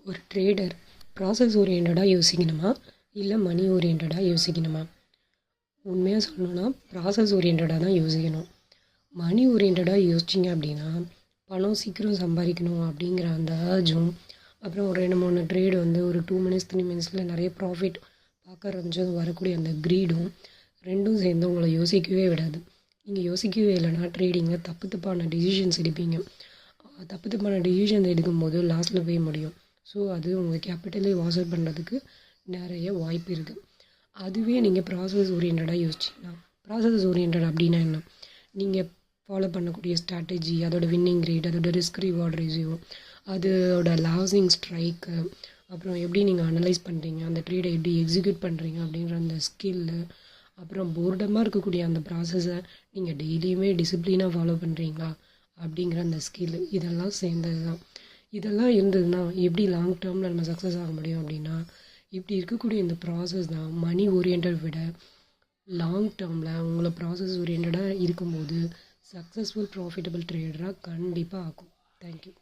ஒரு trader process ஓரியன்டாக யோசிக்கணுமா இல்லை மணி ஓரியன்டாக யோசிக்கணுமா? உண்மையாக சொல்லணுன்னா ப்ராசஸ் ஓரியன்டாக தான் யோசிக்கணும். மணி ஓரியன்டாக யோசிச்சிங்க அப்படின்னா பணம் சீக்கிரம் சம்பாதிக்கணும் அப்படிங்கிற அந்த அர்ஜும், அப்புறம் ஒரு 2-3 ட்ரேடு வந்து ஒரு 2 மினிட்ஸ் 3 மினிட்ஸில் நிறைய ப்ராஃபிட் பார்க்க ஆரம்பிச்சது வரக்கூடிய அந்த க்ரீடும் ரெண்டும் சேர்ந்து உங்களை யோசிக்கவே விடாது. நீங்கள் யோசிக்கவே இல்லைன்னா ட்ரேடிங்கில் தப்பான டிசிஷன்ஸ் எடுப்பீங்க. தப்பான டிசிஷன்ஸ் எடுக்கும்போது லாஸில் போய் முடியும். ஸோ அது உங்கள் கேபிட்டலே வாசல் பண்ணுறதுக்கு நிறைய வாய்ப்பு இருக்குது. அதுவே நீங்கள் ப்ராசஸ் ஓரியன்டாக யோசிச்சிங்கன்னா, ப்ராசஸ் ஓரியன்ட் அப்படின்னா என்ன? நீங்கள் ஃபாலோ பண்ணக்கூடிய ஸ்ட்ராட்டஜி, அதோட வின்னிங் ரேட், அதோட ரிஸ்க் ரிவார்ட் ரேஷியோ, அதோட லாஸிங் ஸ்ட்ரைக்கு, அப்புறம் எப்படி நீங்கள் அனலைஸ் பண்ணுறீங்க, அந்த ட்ரேடை எப்படி எக்ஸிக்யூட் பண்ணுறீங்க அப்படின்ற அந்த ஸ்கில்லு, அப்புறம் போர்டமாக இருக்கக்கூடிய அந்த ப்ராசஸை நீங்கள் டெய்லியுமே டிசிப்ளினாக ஃபாலோ பண்ணுறீங்களா அப்படிங்கிற அந்த ஸ்கில், இதெல்லாம் சேர்ந்தது தான். இதெல்லாம் இருந்ததுன்னா எப்படி லாங் டேர்மில் நம்ம சக்ஸஸ் ஆக முடியும் அப்படின்னா, இப்படி இருக்கக்கூடிய இந்த ப்ராசஸ் தான் மணி ஓரியன்ட் விட லாங் டேர்மில் உங்களை ப்ராசஸ் ஓரியன்டாக இருக்கும்போது சக்ஸஸ்ஃபுல் ப்ராஃபிட்டபிள் ட்ரேடராக கண்டிப்பாக ஆகும். தேங்க்யூ.